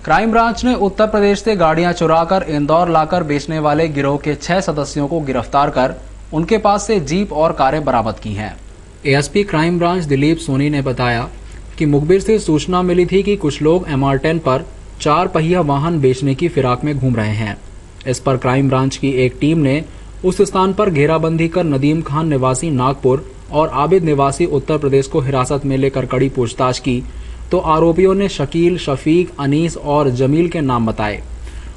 Crime branch ने उत्तर प्रदेश से गाड़ियां चुराकर इंदौर लाकर बेचने वाले गिरोह के 6 सदस्यों को गिरफ्तार कर उनके पास से जीप और कारें बरामद की हैं। ASP crime branch Dilip Soni ने बताया कि मुखबिर से सूचना मिली थी कि कुछ लोग MR10 पर 4 पहिया वाहन बेचने की फिराक में घूम रहे हैं। इस पर क्राइम ब्रांच की एक टीम ने उस स्थान पर घेराबंदी कर नदीम खान निवासी नागपुर और आबिद निवासी उत्तर प्रदेश को हिरासत में लेकर कड़ी पूछताछ की तो आरोपियों ने शकील, शफीक, अनीस और जमील के नाम बताए।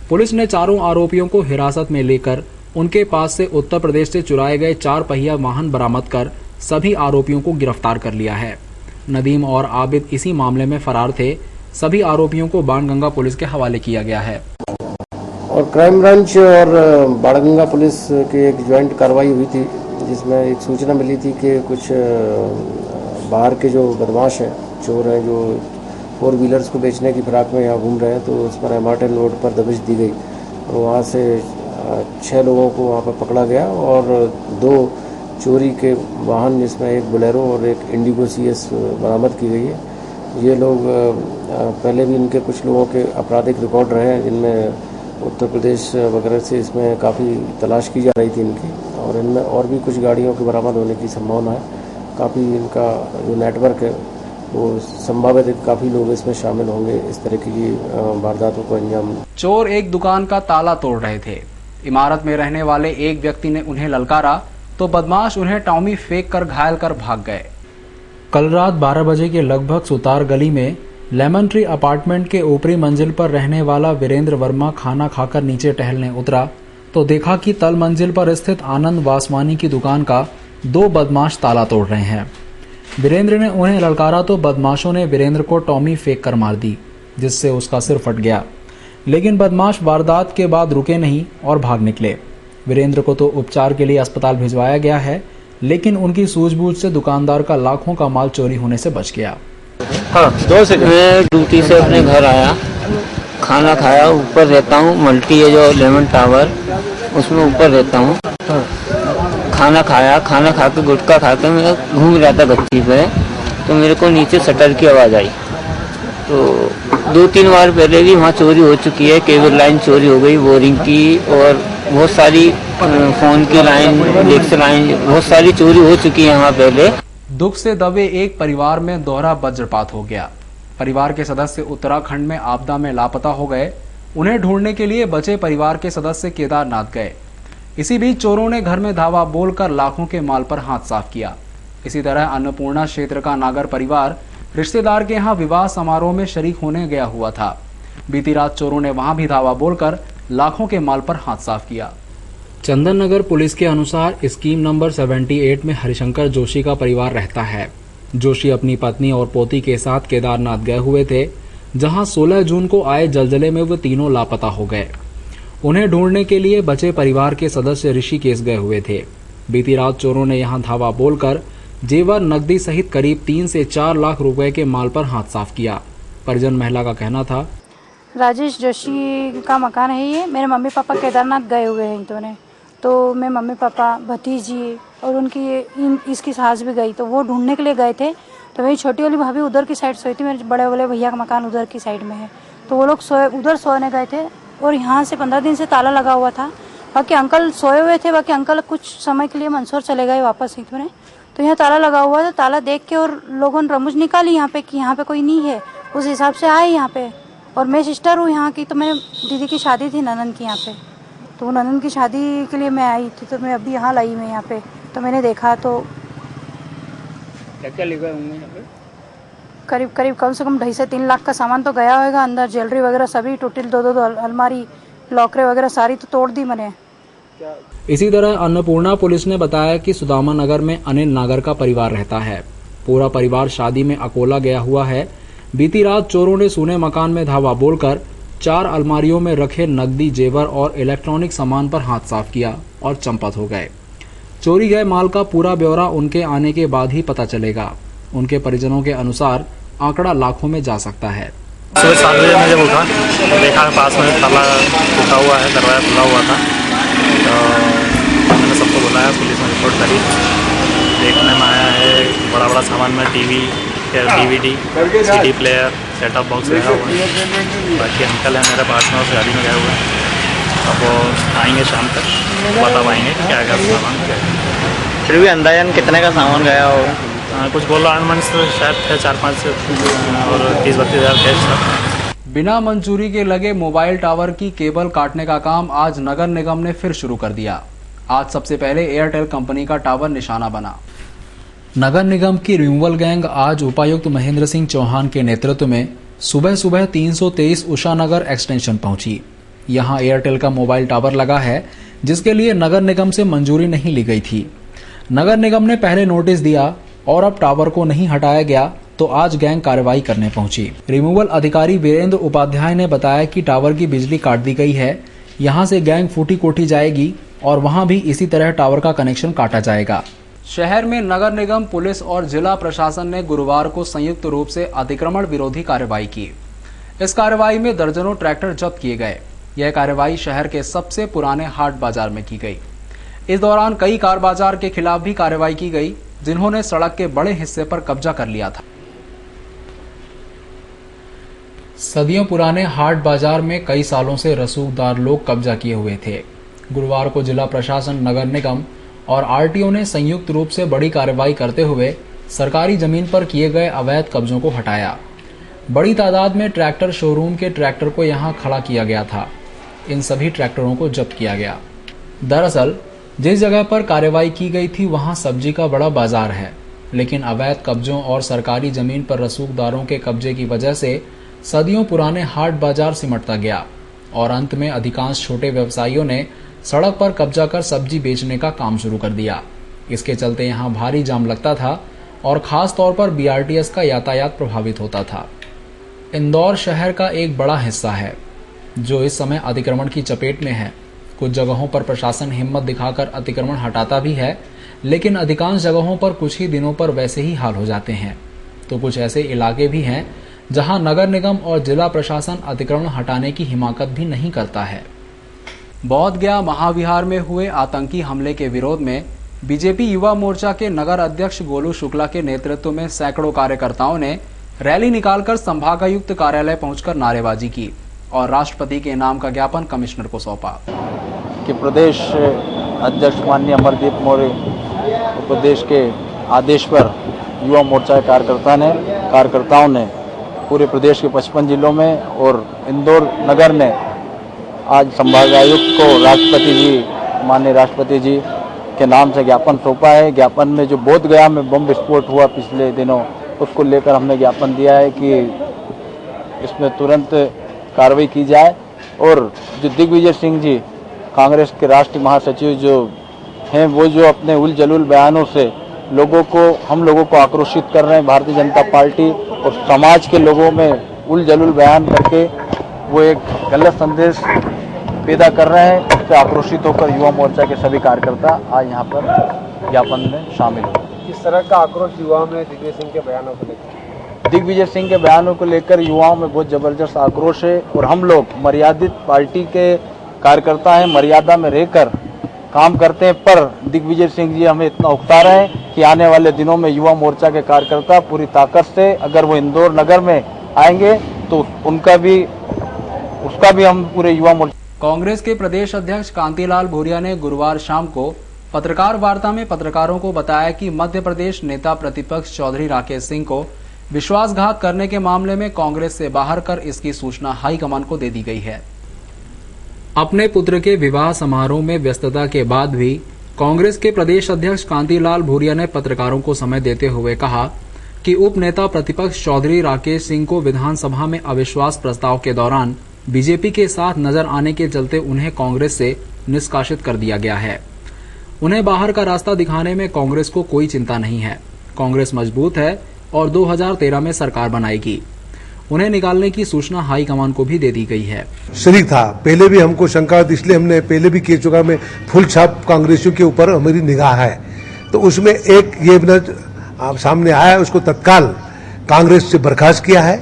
पुलिस ने चारों आरोपियों को हिरासत में लेकर उनके पास से उत्तर प्रदेश से चुराए गए 4 पहिया वाहन बरामद कर सभी आरोपियों को गिरफ्तार कर लिया है। नदीम और आबिद इसी मामले में फरार थे। सभी आरोपियों को बाणगंगा पुलिस के हवाले किया गया है। और क्राइम ब्रांच और बाणगंगा पुलिस की एक ज्वाइंट कार्रवाई हुई थी, जिसमें एक सूचना मिली थी कि कुछ बाहर के जो बदमाश हैं, चोर हैं, जो 4 व्हीलर्स को बेचने की फिराक में यहाँ घूम रहे हैं, तो उस पर MR10 रोड पर दबिश दी गई। तो वहाँ से 6 लोगों को वहाँ पर पकड़ा गया और 2 चोरी के वाहन, जिसमें एक बोलेरो और एक इंडिगो CS बरामद की गई है। ये लोग पहले भी इनके कुछ लोगों के आपराधिक रिकॉर्ड रहे हैं, जिनमें उत्तर प्रदेश वगैरह से इसमें काफ़ी तलाश की जा रही थी इनकी, और इनमें और भी कुछ गाड़ियों के बरामद होने की संभावना है। काफ़ी इनका जो नेटवर्क है वो संभावित है, काफ़ी लोग इसमें शामिल होंगे इस तरह की वारदातों को अंजाम। चोर एक दुकान का ताला तोड़ रहे थे। इमारत में रहने वाले एक व्यक्ति ने उन्हें ललकारा तो बदमाश उन्हें टॉमी फेंक कर घायल कर भाग गए। कल रात 12 बजे के लगभग सुतार गली में लेमन ट्री अपार्टमेंट के ऊपरी मंजिल पर रहने वाला वीरेंद्र वर्मा खाना खाकर नीचे टहलने उतरा तो देखा कि तल मंजिल पर स्थित आनंद वासवानी की दुकान का 2 बदमाश ताला तोड़ रहे हैं। वीरेंद्र ने उन्हें ललकारा तो बदमाशों ने वीरेंद्र को टॉमी फेंक कर मार दी, जिससे उसका सिर फट गया। लेकिन बदमाश वारदात के बाद रुके नहीं और भाग निकले। वीरेंद्र को तो उपचार के लिए अस्पताल भिजवाया गया है, लेकिन उनकी सूझबूझ से दुकानदार का लाखों का माल चोरी होने से बच गया। हाँ, 2 सेकंड। मैं ड्यूटी से अपने घर आया, खाना खाया, ऊपर रहता हूँ, मल्टी है जो लेमन टावर, उसमें ऊपर रहता हूँ। खाना खाया, खाना खा के गुटखा खा के मैं घूम रहा था गच्ची पे, तो मेरे को नीचे शटर की आवाज़ आई। तो 2-3 बार पहले भी वहाँ चोरी हो चुकी है। केबल लाइन चोरी हो गई, बोरिंग की, और बहुत सारी फ़ोन की लाइन, इलेक्ट्रिक लाइन, बहुत सारी चोरी हो चुकी है वहाँ पहले। दुख से दबे एक परिवार में दोहरा वज्रपात हो गया। परिवार के सदस्य उत्तराखंड में आपदा में लापता हो गए। उन्हें ढूंढने के लिए बचे परिवार के सदस्य केदारनाथ गए। इसी बीच चोरों ने घर में धावा बोलकर लाखों के माल पर हाथ साफ किया। इसी तरह अन्नपूर्णा क्षेत्र का नागर परिवार रिश्तेदार के यहाँ विवाह समारोह में शरीक होने गया हुआ था। बीती रात चोरों ने वहां भी धावा बोलकर लाखों के माल पर हाथ साफ किया। चंदन नगर पुलिस के अनुसार स्कीम नंबर 78 में हरिशंकर जोशी का परिवार रहता है। जोशी अपनी पत्नी और पोती के साथ केदारनाथ गए हुए थे, जहां 16 जून को आए जलजले में वो तीनों लापता हो गए। उन्हें ढूंढने के लिए बचे परिवार के सदस्य ऋषिकेश गए हुए थे। बीती रात चोरों ने यहां धावा बोलकर जेवर, नकदी सहित करीब 3 से 4 लाख रुपए के माल पर हाथ साफ किया। परिजन महिला का कहना था, राजेश जोशी का मकान है ये। मेरे मम्मी पापा केदारनाथ गए हुए हैं इन्होंने, तो मैं मम्मी पापा, भतीजी और उनकी इसकी सास भी गई, तो वो ढूंढने के लिए गए थे। तो मेरी छोटी वाली भाभी उधर की साइड सोई थी, मेरे बड़े वाले भैया का मकान उधर की साइड में है, तो वो लोग उधर सोने गए थे। और यहाँ से 15 दिन से ताला लगा हुआ था। बाकी अंकल सोए हुए थे, बाकी अंकल कुछ समय के लिए मंदसौर चले गए वापस इन्होंने, तो यहाँ ताला लगा हुआ था। ताला देख के और लोगों ने रमूज निकाली यहाँ पे कि यहाँ पे कोई नहीं है, उस हिसाब से आए यहाँ पे। और मैं सिस्टर हूँ यहाँ की, तो मेरे दीदी की शादी थी ननंद की यहाँ पे, तो ननंद की शादी के लिए मैं आई थी, तो मैं अभी यहाँ लाई मैं यहाँ पे, तो मैंने देखा तो क्या लिखा होंगे यहाँ पे? करीब कम से कम 2.5 से 3 लाख का सामान तो गया होगा अंदर। ज्वेलरी वगैरह सभी टोटल 2 अलमारी, लॉकरे वगैरह सारी तो तोड़ दी मैंने। इसी तरह अन्नपूर्णा पुलिस ने बताया कि सुदामा नगर में अनिल नागर का परिवार रहता है। पूरा परिवार शादी में अकोला गया हुआ है। बीती रात चोरों ने सूने मकान में धावा बोलकर 4 अलमारियों में रखे नकदी, जेवर और इलेक्ट्रॉनिक सामान पर हाथ साफ किया और चंपत हो गए। चोरी गए माल का पूरा ब्यौरा उनके आने के बाद ही पता चलेगा। उनके परिजनों के अनुसार आंकड़ा लाखों में जा सकता है। सुबह 7 बजे मैं जब उठा तो देखा पास में ताला टूटा हुआ है, दरवाजा खुला हुआ था, तो मैंने सबको बुलाया, पुलिस में रिपोर्ट करी। देखने में आया है बड़ा सामान में टीवी, के DVD, CD player, set top box लगा हुआ है। बाकी अंकल है मेरे पास में, उस गाड़ी में गए हुए हैं। अब वो आएंगे शाम तक, बता पाएंगे क्या क्या सामान क्या है। फिर भी अंदाजन कितने का सामान गया होगा? कुछ बोल रहा है शायद थे 4-5 और 30-32 हज़ार कैश था। बिना मंजूरी के लगे मोबाइल टावर की केबल काटने का काम आज नगर निगम ने फिर शुरू कर दिया। आज सबसे पहले एयरटेल कंपनी का टावर निशाना बना। नगर निगम की रिमूवल गैंग आज उपायुक्त महेंद्र सिंह चौहान के नेतृत्व में सुबह सुबह 323 उषा नगर एक्सटेंशन पहुंची। यहां एयरटेल का मोबाइल टावर लगा है, जिसके लिए नगर निगम से मंजूरी नहीं ली गई थी। नगर निगम ने पहले नोटिस दिया और अब टावर को नहीं हटाया गया तो आज गैंग कार्रवाई करने पहुंची। रिमूवल अधिकारी वीरेंद्र उपाध्याय ने बताया कि टावर की बिजली काट दी गई है। यहां से गैंग फूटी कोठी जाएगी और वहां भी इसी तरह टावर का कनेक्शन काटा जाएगा। शहर में नगर निगम, पुलिस और जिला प्रशासन ने गुरुवार को संयुक्त रूप से अतिक्रमण विरोधी कार्रवाई की। इस कार्रवाई में दर्जनों ट्रैक्टर जब्त किए गए। यह कार्रवाई शहर के सबसे पुराने हाट बाजार में की गई। इस दौरान कई कार बाजार के खिलाफ भी कार्रवाई की गई, जिन्होंने सड़क के बड़े हिस्से पर कब्जा कर लिया था। सदियों पुराने हाट बाजार में कई सालों से रसूखदार लोग कब्जा किए हुए थे। गुरुवार को जिला प्रशासन, नगर निगम और आरटीओ ने संयुक्त रूप से बड़ी कार्रवाई करते हुए सरकारी जमीन पर किए गए अवैध कब्जों को हटाया। बड़ी तादाद में ट्रैक्टर शोरूम के ट्रैक्टर को यहां खड़ा किया गया था। इन सभी ट्रैक्टरों को जब्त किया गया। दरअसल जिस जगह पर कार्रवाई की गई थी वहां सब्जी का बड़ा बाजार है, लेकिन अवैध कब्जों और सरकारी जमीन पर रसूखदारों के कब्जे की वजह से सदियों पुराने हाट बाजार सिमटता गया और अंत में अधिकांश छोटे व्यवसायियों ने सड़क पर कब्जा कर सब्जी बेचने का काम शुरू कर दिया। इसके चलते यहां भारी जाम लगता था और खास तौर पर BRTS का यातायात प्रभावित होता था। इंदौर शहर का एक बड़ा हिस्सा है जो इस समय अतिक्रमण की चपेट में है। कुछ जगहों पर प्रशासन हिम्मत दिखाकर अतिक्रमण हटाता भी है, लेकिन अधिकांश जगहों पर कुछ ही दिनों पर वैसे ही हाल हो जाते हैं। तो कुछ ऐसे इलाके भी हैं जहां नगर निगम और जिला प्रशासन अतिक्रमण हटाने की हिमाकत भी नहीं करता है। बोधगया महाविहार में हुए आतंकी हमले के विरोध में बीजेपी युवा मोर्चा के नगर अध्यक्ष गोलू शुक्ला के नेतृत्व में सैकड़ों कार्यकर्ताओं ने रैली निकालकर संभागायुक्त कार्यालय पहुंचकर नारेबाजी की और राष्ट्रपति के नाम का ज्ञापन कमिश्नर को सौंपा। कि प्रदेश अध्यक्ष माननीय अमरदीप मौर्य प्रदेश के आदेश पर युवा मोर्चा के कार्यकर्ताओं ने पूरे प्रदेश के 55 जिलों में और इंदौर नगर ने आज संभागायुक्त को माननीय राष्ट्रपति जी के नाम से ज्ञापन सौंपा है। ज्ञापन में जो बोधगया में बम विस्फोट हुआ पिछले दिनों, उसको लेकर हमने ज्ञापन दिया है कि इसमें तुरंत कार्रवाई की जाए और जो दिग्विजय सिंह जी कांग्रेस के राष्ट्रीय महासचिव जो हैं, वो जो अपने उल जलूल बयानों से हम लोगों को आक्रोशित कर रहे हैं। भारतीय जनता पार्टी और समाज के लोगों में उल जलूल बयान करके वो एक गलत संदेश पैदा कर रहे हैं। इससे आक्रोशित होकर युवा मोर्चा के सभी कार्यकर्ता आज यहाँ पर ज्ञापन में शामिल हुए। किस तरह का आक्रोश युवाओं में दिग्विजय सिंह के बयानों को लेकर? दिग्विजय सिंह के बयानों को लेकर युवाओं में बहुत जबरदस्त आक्रोश है और हम लोग मर्यादित पार्टी के कार्यकर्ता हैं, मर्यादा में रहकर काम करते हैं, पर दिग्विजय सिंह जी हमें इतना उकसा रहे हैं कि आने वाले दिनों में युवा मोर्चा के कार्यकर्ता पूरी ताकत से अगर वो इंदौर नगर में आएंगे तो उसका भी हम पूरे युवा मोर्चा। कांग्रेस के प्रदेश अध्यक्ष कांतिलाल भूरिया ने गुरुवार शाम को पत्रकार वार्ता में पत्रकारों को बताया कि मध्य प्रदेश नेता प्रतिपक्ष चौधरी राकेश सिंह को विश्वासघात करने के मामले में कांग्रेस से बाहर कर इसकी सूचना हाईकमान को दे दी गई है। अपने पुत्र के विवाह समारोह में व्यस्तता के बाद भी कांग्रेस के प्रदेश अध्यक्ष कांतिलाल भूरिया ने पत्रकारों को समय देते हुए कहा कि उप नेता प्रतिपक्ष चौधरी राकेश सिंह को विधानसभा में अविश्वास प्रस्ताव के दौरान बीजेपी के साथ नजर आने के चलते उन्हें कांग्रेस से निष्कासित कर दिया गया है। उन्हें बाहर का रास्ता दिखाने में कांग्रेस को कोई चिंता नहीं है। कांग्रेस मजबूत है और 2013 में सरकार बनाएगी। उन्हें निकालने की सूचना हाईकमान को भी दे दी गई है। शरीक था, पहले भी हमको शंका, इसलिए हमने पहले भी कह चुका, में फुल छाप कांग्रेसियों के ऊपर हमारी निगाह है। तो उसमें एक ये सामने आया, उसको तत्काल कांग्रेस से बर्खास्त किया है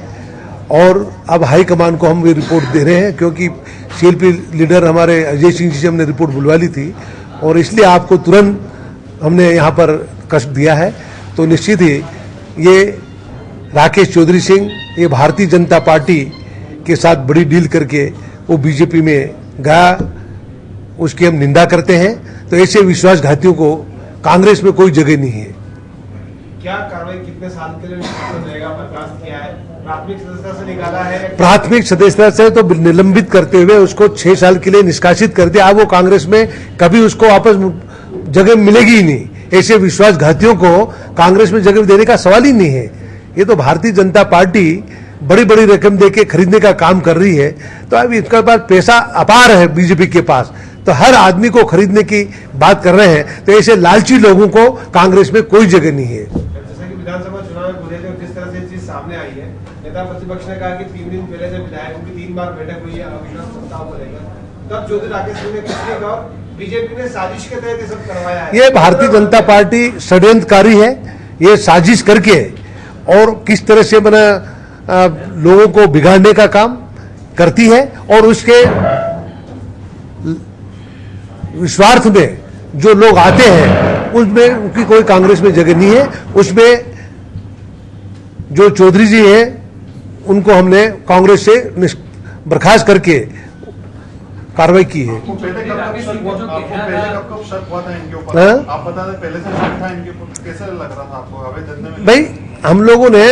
और अब हाईकमान को हम ये रिपोर्ट दे रहे हैं, क्योंकि CLP लीडर हमारे अजय सिंह जी से हमने रिपोर्ट बुलवा ली थी और इसलिए आपको तुरंत हमने यहाँ पर कष्ट दिया है। तो निश्चित ही ये राकेश चौधरी सिंह ये भारतीय जनता पार्टी के साथ बड़ी डील करके वो बीजेपी में गया, उसकी हम निंदा करते हैं। तो ऐसे विश्वासघातियों को कांग्रेस में कोई जगह नहीं है। क्या कार्रवाई कितने साल के लिए जाएगा बर्खास्त किया है? प्राथमिक सदस्यता से निकाला है? प्राथमिक सदस्यता से तो निलंबित करते हुए उसको 6 साल के लिए निष्कासित कर दिया। अब वो कांग्रेस में कभी उसको वापस जगह मिलेगी ही नहीं। ऐसे विश्वासघातियों को कांग्रेस में जगह देने का सवाल ही नहीं है। ये तो भारतीय जनता पार्टी बड़ी बड़ी रकम देके खरीदने का काम कर रही है। तो अब इसके पास पैसा अपार है बीजेपी के पास, तो हर आदमी को खरीदने की बात कर रहे हैं। तो ऐसे लालची लोगों को कांग्रेस में कोई जगह नहीं है। जैसे कि विधानसभा चुनाव में पूरे जो जिस तरह से चीज सामने आई है, नेता प्रतिपक्ष ने कहा कि 3 दिन पहले जब विधायकों की 3 बार बैठक हुई है अविश्वास प्रस्ताव को लेकर, तब चौधरी राकेश सिंह ने कुछ नहीं कहा। बीजेपी ने साजिश के तहत ये सब करवाया है। ये भारतीय जनता पार्टी षड्यंत्रकारी है। ये साजिश करके और किस तरह से लोगों को बिगाड़ने का काम करती है, और उसके विश्वार्थ में जो लोग आते हैं उसमें उनकी कोई कांग्रेस में जगह नहीं है। उसमें जो चौधरी जी हैं उनको हमने कांग्रेस से बर्खास्त करके कार्रवाई की है। आपको पहले कब शक हुआ था इनके ऊपर? आप बता दें, पहले से शक था इनके ऊपर? कैसे लग रहा था आपको अवैध धंधे में? भाई हम लोगों ने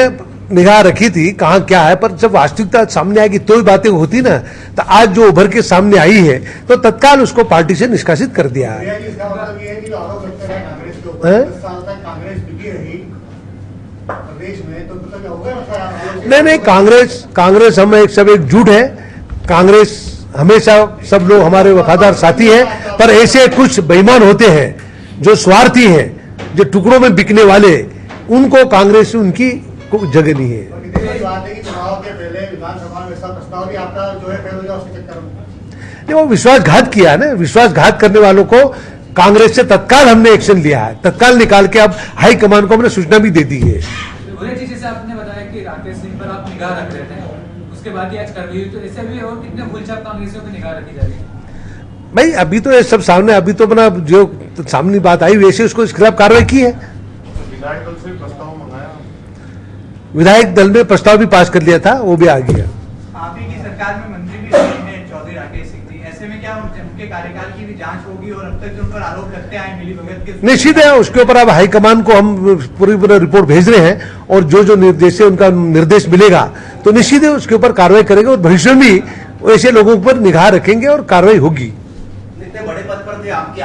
निगाह रखी थी कहाँ क्या है, पर जब वास्तविकता सामने आएगी तो ही बातें होती ना। तो आज जो उभर के सामने आई है तो तत्काल उसको पार्टी से निष्कासित कर दिया है। नहीं, कांग्रेस हम सब एकजुट है। कांग्रेस हमेशा सब लोग हमारे वफादार साथी हैं, पर ऐसे कुछ बेईमान होते हैं जो स्वार्थी हैं, जो टुकड़ों में बिकने वाले, उनको कांग्रेस में उनकी कोई जगह नहीं है। नहीं, वो विश्वासघात किया है ना। विश्वासघात करने वालों को कांग्रेस से तत्काल हमने एक्शन लिया है। तत्काल निकाल के अब हाईकमान को हमने सूचना भी दे दी है। जैसे आपने बताया कि राकेश सिंह पर आप निगाह रख रहे थे, उसके बाद आज कार्रवाई हुई, तो ऐसे भी और कितने फूलछाप कांग्रेसियों पर निगाह रखी जा रही है? भाई अभी तो ये सब सामने, अभी तो अपना जो सामने बात आई वैसे उसको इसके खिलाफ कार्रवाई की है। विधायक दल से प्रस्ताव मंगाया, विधायक दल में प्रस्ताव भी पास कर लिया था, वो भी आ गया। आप ही की सरकार में मंत्री भी रहे हैं चौधरी राकेश सिंह जी, ऐसे में क्या उनके कार्यकाल की भी जांच होगी और अब तक जो उन पर आरोप लगते आए मिलीभगत के? निश्चित है, उसके ऊपर अब हाईकमान को हम पूरी रिपोर्ट भेज रहे हैं, और जो निर्देश उनका निर्देश मिलेगा तो निश्चित है उसके ऊपर कार्रवाई करेंगे, और भविष्य में भी ऐसे लोगों पर निगाह रखेंगे और कार्रवाई होगी। इतने बड़े पद पर थे आपके